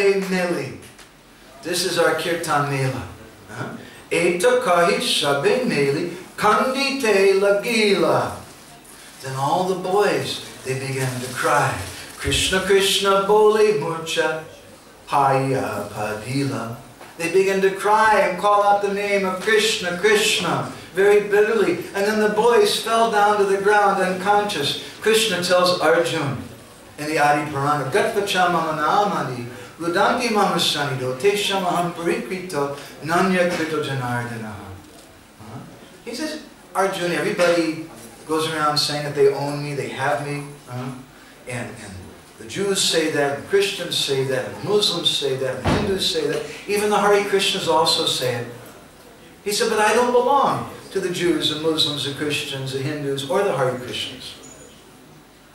kahe meli. This is our Kirtan mela. Eta kahi shabe meli kandite lagila. Then all the boys, they began to cry. Krishna Krishna bole murcha haya padila. They began to cry and call out the name of Krishna Krishna very bitterly. And then the boys fell down to the ground unconscious. Krishna tells Arjuna in the Adi Purana, Gatvacha Mamanamadi, Ludanti Mamasanido, Teshamaham Parikrito, Nanya Krito Janardanaha. He says, Arjuna, everybody goes around saying that they own me, they have me. And the Jews say that, and Christians say that, and Muslims say that, and Hindus say that. Even the Hare Krishnas also say it. He said, but I don't belong to the Jews, the Muslims, the Christians, the Hindus, or the Hare Krishnas.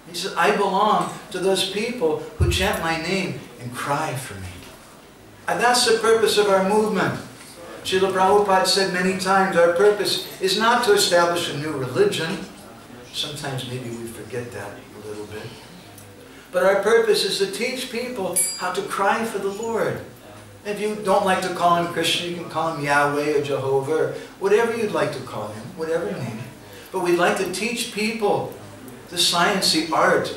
He said, I belong to those people who chant my name and cry for me. And that's the purpose of our movement. Srila Prabhupada said many times, our purpose is not to establish a new religion. Sometimes maybe we forget that a little bit. But our purpose is to teach people how to cry for the Lord. If you don't like to call him Krishna, you can call him Yahweh or Jehovah, or whatever you'd like to call him, whatever name. But we'd like to teach people the science, the art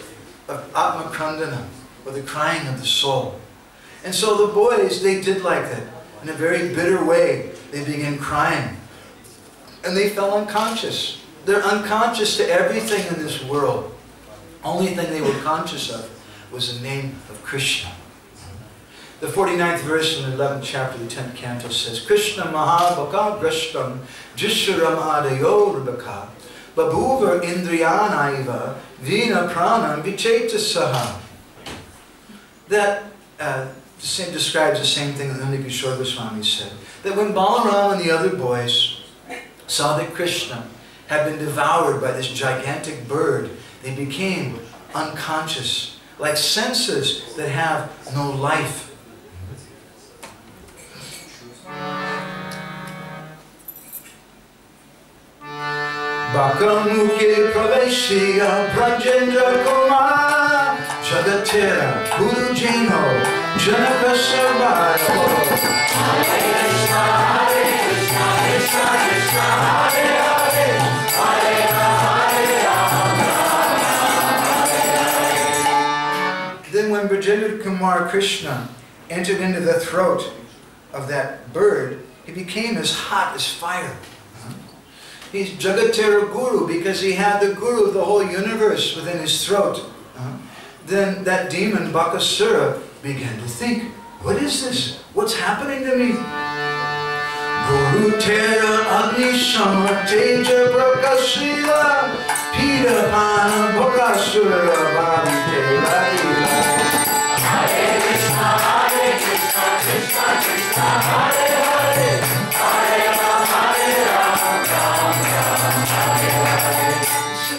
of Atma Krandana, or the crying of the soul. And so the boys, they did like that. In a very bitter way, they began crying. And they fell unconscious. They're unconscious to everything in this world. Only thing they were conscious of was the name of Krishna. The 49th verse in the 11th chapter of the 10th canto says, Krishna Mahabhaka Grashtam Jishuram Adayo Rubaka Babhuva Indriyanaiva Vina Pranam Vichetasaha. That describes the same thing that Nanda Kishore Goswami said. That when Balaram and the other boys saw that Krishna had been devoured by this gigantic bird, they became unconscious, like senses that have no life. Bhakamukhe Praveshya Brajendra Kumar Jagatera Guru Jino Janaka Sarvayo. Hare Krishna, Hare Krishna, Krishna Krishna, Hare Hare, Hare Rama, Hare Rama. Then when Brajendra Kumar Krishna entered into the throat of that bird, he became as hot as fire. He's Jagatera Guru because he had the Guru of the whole universe within his throat. Then that demon Bakasura began to think, what is this? What's happening to me? Guru Tera Agni Shama Teja Prakashila Pita Pana Bakasura Bhadi Tela. Hare Krishna, Hare Krishna, Krishna Krishna, Hare Hare, Hare Rama, Hare Rama.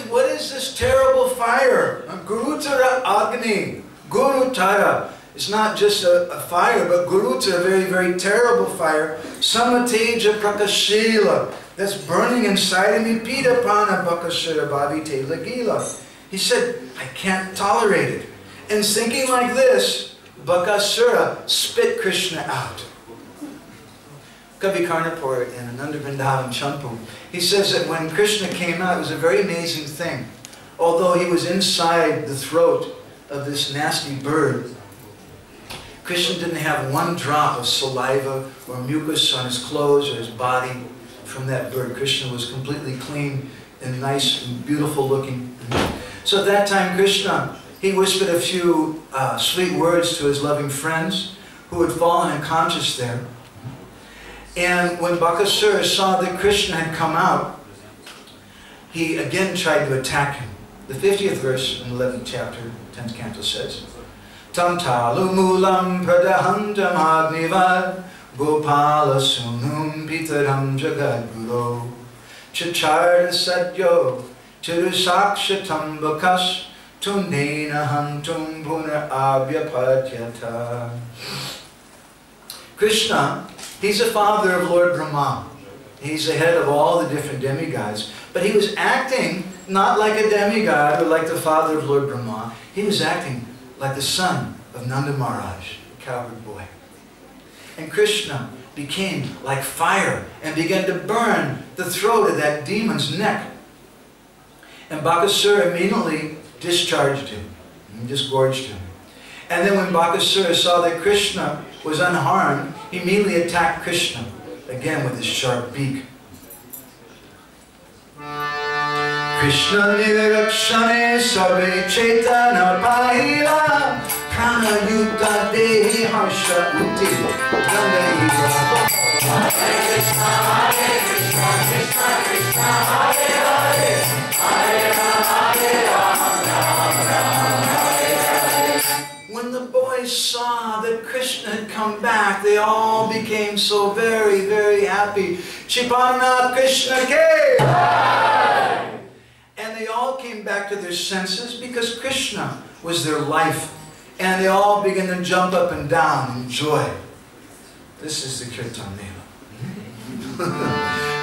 What is this terrible fire? Gurutara Agni. Gurutara. It's not just a fire, but Gurutara, a very, very terrible fire. Samateja Prakashila. That's burning inside of me. Pita Prana Bakashara Bhavite Lagila. He said, I can't tolerate it. And thinking like this, Bakasura spit Krishna out. Kavi Karnapur in Ananda Vrindavan Champu, he says that when Krishna came out, it was a very amazing thing. Although he was inside the throat of this nasty bird, Krishna didn't have one drop of saliva or mucus on his clothes or his body from that bird. Krishna was completely clean and nice and beautiful looking. So at that time, Krishna, he whispered a few sweet words to his loving friends who had fallen unconscious there. And when Bakasura saw that Krishna had come out, he again tried to attack him. The 50th verse in the 11th chapter, 10th canto says, Tam talu mulam pradahantam agnivad gopala sunum pitaram jagadguru chacharda sadyo chirusakshatam bakas tunena hantum puna abhyapadyata. Krishna, he's the father of Lord Brahma. He's the head of all the different demigods. But he was acting not like a demigod or like the father of Lord Brahma. He was acting like the son of Nanda Maharaj, cowherd boy. And Krishna became like fire and began to burn the throat of that demon's neck. And Bakasura immediately discharged him, and disgorged him. And then when Bakasura saw that Krishna was unharmed, he immediately attacked Krishna, again with his sharp beak. Krishna nirakshane sabe chetana pahila prana yuta dehi harsha uti gandhira. Hare Krishna, Hare Krishna, Krishna Krishna, Hare Hare, Hare Rama, Hare Rama, Rama Hare Hare. When the boys saw that Krishna had come back, they all became so very, very happy. Chipana Krishna ke! And they all came back to their senses because Krishna was their life. And they all began to jump up and down in joy. This is the Kirtana mela.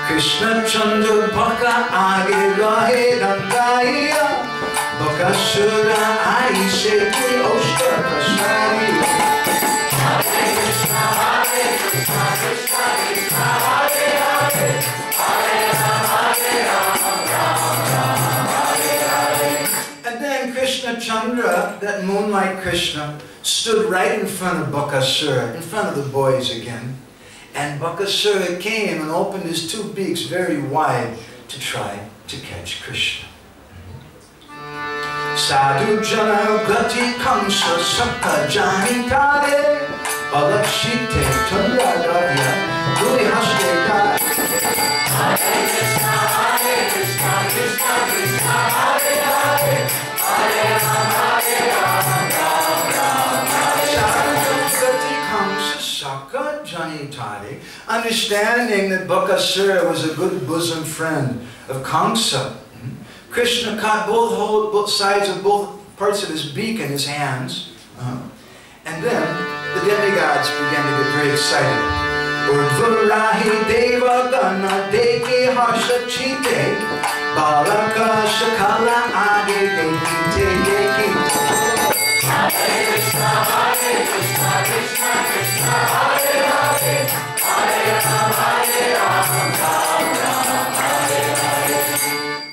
Krishna Chandra Bhaka Age Rahe Rangaiya Bakasura Aise Kuri Oshkar Prasari. Hare Krishna, Hare Krishna, Krishna Krishna, Hare Hare, Hare Rama, Hare Rama, Rama Hare Hare. And then Krishna Chandra, that moonlight Krishna, stood right in front of Bakasura, in front of the boys again. And Bakasura came and opened his two beaks very wide to try to catch Krishna. Sadhu jana gati kamsa sakta jani kare balakshite tundradavya duri haste kare. Hare Krishna, Hare Krishna, Krishna Krishna, Hare Hare, Hare Rama, Hare Rama, Sadhu gati kamsa sakta jani kare. Understanding that Bakasura was a good bosom friend of Kamsa, Krishna caught both sides of both parts of his beak in his hands. And then the demigods began to get very excited. Urdvarahi deva gana deki harsha chite balaka shakala age dekite dekite. Hare Krishna, Hare Krishna, Krishna Krishna, Hare Hare, Hare Rama, Hare Rama, Rama Hare Hare.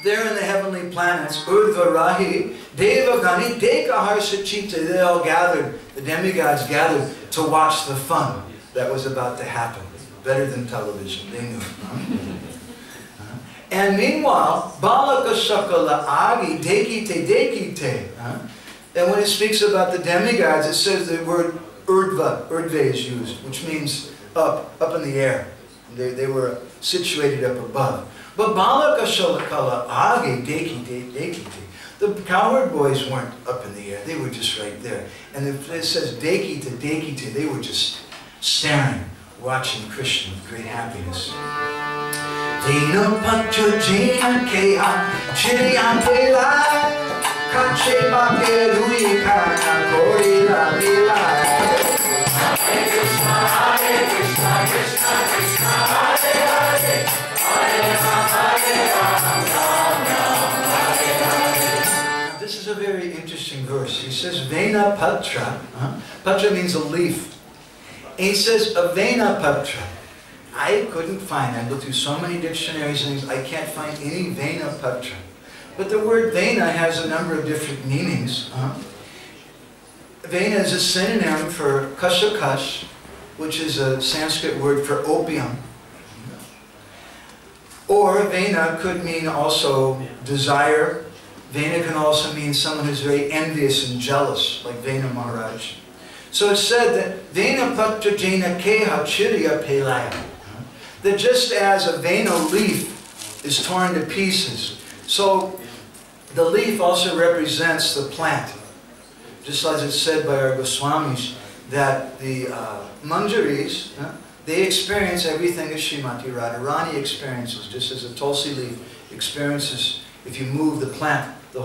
There in the heavenly planets, Urdvarahi, Devagani, Dekaharsachita, they all gathered, the demigods gathered to watch the fun that was about to happen. Better than television, they knew. And meanwhile, Balaka Shakala Agi, Dekite, Dekite. And when it speaks about the demigods, it says the word Urdva is used, which means up in the air. They were situated up above. But Balaka Shalakala Age Dekite Dekite. The cowherd boys weren't up in the air, they were just right there. And it says Dekite Dekite, they were just staring, watching Krishna with great happiness. Vina Pacha Jina Kea Chiriya Kela Kache Bake Rui Kana Kori La Lila. Hare Krishna, Hare Krishna, Krishna Krishna, Hare Hare, Hare Rama, Hare Rama, Hare Hare. This is a very interesting verse. He says Vena Patra. Patra means a leaf. And he says Avena Patra. I couldn't find, I looked through so many dictionaries and things, I can't find any Vena Patra. But the word Vena has a number of different meanings. Vena is a synonym for kashakash, which is a Sanskrit word for opium. Or Vena could mean also desire. Vena can also mean someone who's very envious and jealous, like Vena Maharaj. So it's said that Vena Patra Jena Keha Chiriya Pelaya. That just as a Vena leaf is torn to pieces, so the leaf also represents the plant. Just as it's said by our Goswamis, that the Manjaris, they experience everything that Srimati Radharani experiences, just as a Tulsi leaf experiences, if you move the plant, the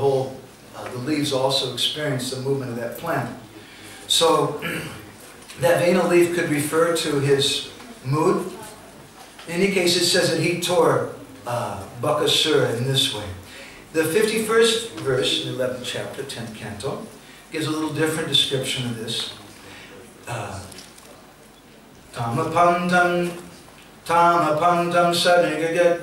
leaves also experience the movement of that plant. So, that Vena leaf could refer to his mood. In any case, it says that he tore Bakasura in this way. The 51st verse in the 11th chapter, 10th canto, gives a little different description of this. Tamapantam sadnigagat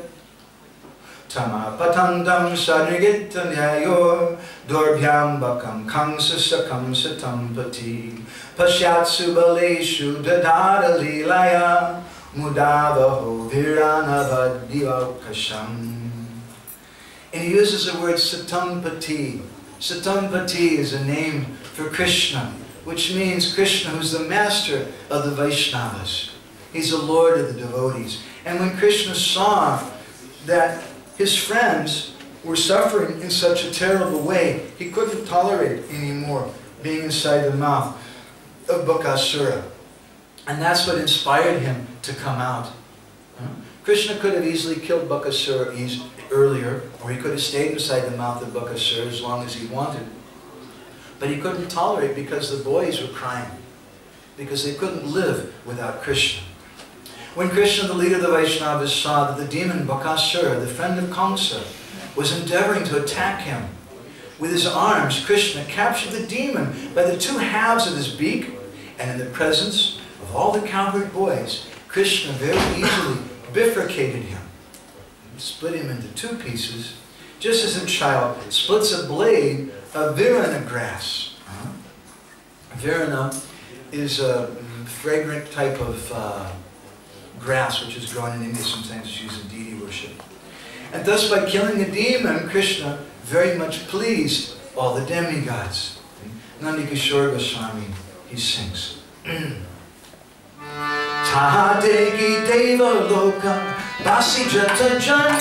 Tamapatantam sadnigitanyayor Dorbhyam bakam kamsa sakam satampati Pashyatsu baleshu dadada lilaya Mudavaho viranavadivakasham. And he uses the word satampati. Satampati is a name for Krishna, which means Krishna, who's the master of the Vaishnavas. He's the Lord of the devotees. And when Krishna saw that his friends were suffering in such a terrible way, he couldn't tolerate anymore being inside the mouth of Bakasura. And that's what inspired him to come out. Krishna could have easily killed Bakasura earlier, or he could have stayed inside the mouth of Bakasura as long as he wanted. But he couldn't tolerate because the boys were crying, because they couldn't live without Krishna. When Krishna, the leader of the Vaishnavas, saw that the demon Bakasura, the friend of Kamsa, was endeavoring to attack him, with his arms, Krishna captured the demon by the two halves of his beak, and in the presence of all the cowherd boys, Krishna very easily bifurcated him, split him into two pieces, just as a child splits a blade of virana grass. Virana is a fragrant type of grass which is grown in India. Sometimes it's used in deity worship. And thus by killing the demon, Krishna very much pleased all the demigods. Nandi Kishore Goswami, he sings. Tahadegi Deva Loka Basi Jata Jan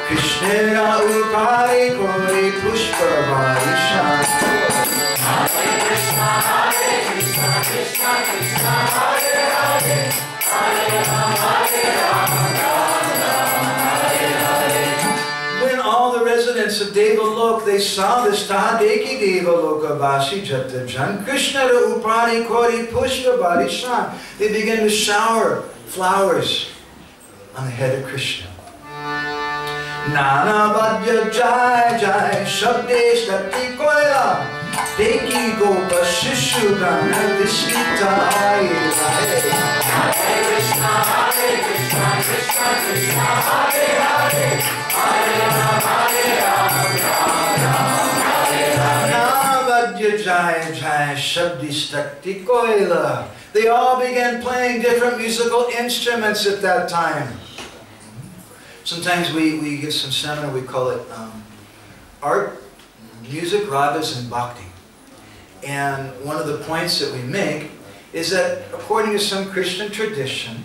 Krishnera Upari Kori Pushpa Vaishan. Hare Krishna, Hare Krishna, Krishna Krishna, Hare Hare, Hare Rama, Hare Rama. When all the residents of Devalok, they saw this Tahadeki Devaloka Vasi Jata Jan Krishnera Upari Kori Pushpa Vaishan, they began to shower flowers on the head of Krishna. Nana Vadya Jai Jai Shabdesh Dati Koila Deki Gopa Shishu Gana Vishita Hare Krishna, Hare Krishna, Krishna Krishna, Hare Hare, Hare Rama, Hare Rama. Nana Vadya Jai Jai Shabdesh Dati Koila. They all began playing different musical instruments at that time. Sometimes we get some seminar, we call it art, music, ragas, and bhakti. And one of the points that we make is that according to some Christian tradition,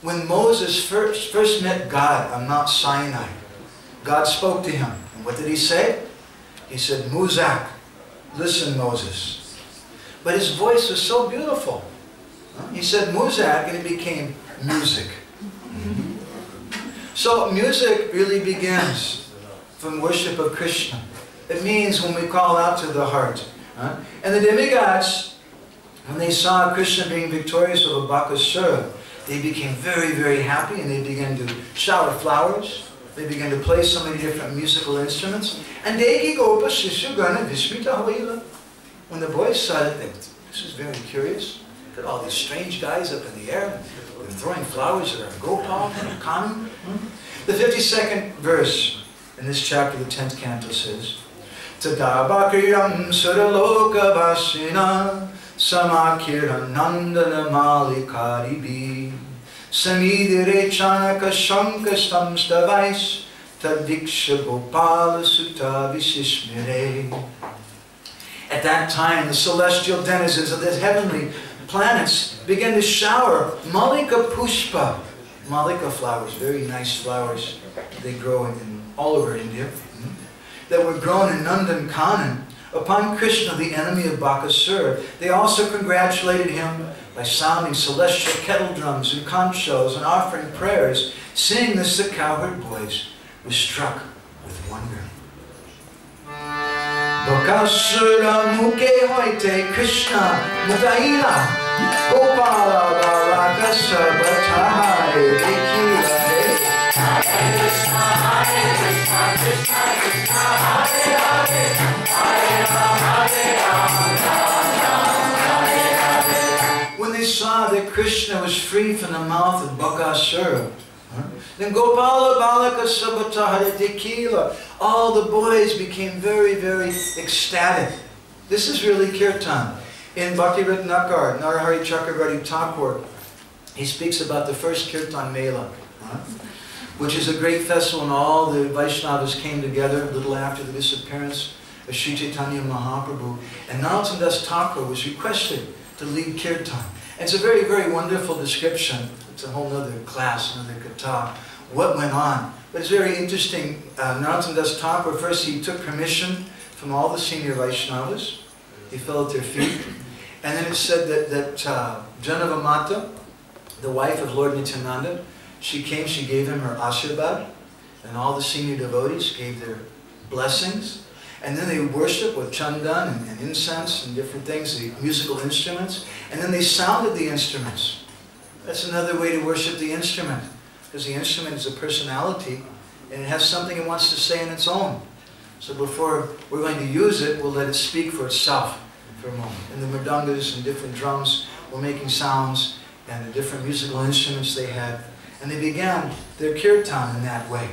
when Moses first met God on Mount Sinai, God spoke to him. And what did he say? He said, Muzak, listen, Moses. But his voice was so beautiful. He said Muzak, and it became music. So music really begins from worship of Krishna. It means when we call out to the heart. And the demigods, when they saw Krishna being victorious over Bakasura, they became very, very happy, and they began to shower flowers. They began to play so many different musical instruments. And Deki Gopa Shishu Gana Vishmita Hoila. When the boys saw it, this is very curious. Look at all these strange guys up in the air. They're throwing flowers at our Gopal and Kanu. The 52nd verse in this chapter, the 10th canto says, Tadabakriram Suraloka Vasina Samakiranandana Malikaribi Samidire Chanaka Shankastam Stavais Tadiksha Gopala Sutta Visishmire. At that time, the celestial denizens of the heavenly planets began to shower Malika Pushpa, Malika flowers, very nice flowers. They grow all over India, that were grown in Nandan Kanan upon Krishna, the enemy of Bakasura. They also congratulated him by sounding celestial kettle drums and conch shells and offering prayers. Seeing this, the cowherd boys were struck with wonder. Bakasura muke hoite Krishna mudaila Gopala baraka sabatahare dekila. Hare Krishna, Hare Krishna, Krishna Krishna, Hare Hare, Hare Rama, Hare Rama. that Krishna was free from the mouth of Bakasura, then Gopala Balaka Sabatahara Tequila, all the boys became very, very ecstatic. This is really Kirtan. In Bhakti-Ratnakar, Narahari Chakravarti Thakur, he speaks about the first Kirtan mela, which is a great festival, and all the Vaishnavas came together a little after the disappearance of Sri Chaitanya Mahaprabhu. And Narottam Das Thakur was requested to lead Kirtan. And it's a very, very wonderful description. It's a whole other class, another katha, what went on. But it's very interesting. Narottam Das Thakur, first he took permission from all the senior Vaishnavas. He fell at their feet. And then it said that Janavamata, the wife of Lord Nityananda, she came, she gave him her ashirvad, and all the senior devotees gave their blessings. And then they worshiped with chandan and incense and different things, the musical instruments. And then they sounded the instruments. That's another way to worship the instrument, because the instrument is a personality, and it has something it wants to say in its own. So before we're going to use it, we'll let it speak for itself for a moment. And the mridangas and different drums were making sounds, and the different musical instruments they had. And they began their kirtan in that way.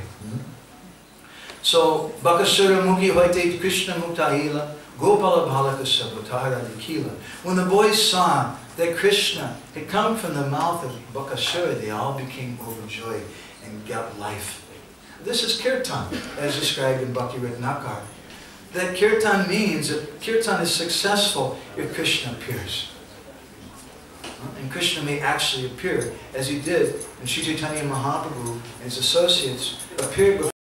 So, Bakasura Mukhi Vaite Krishna Muktahila, Gopala Bhalaka Sabatara Dikila. When the boys saw that Krishna had come from the mouth of Bakasura, they all became overjoyed and got life. This is kirtan, as described in Bhakti-Ratnakar. That kirtan means that kirtan is successful if Krishna appears. And Krishna may actually appear, as he did, and Sri Chaitanya Mahaprabhu and his associates appeared before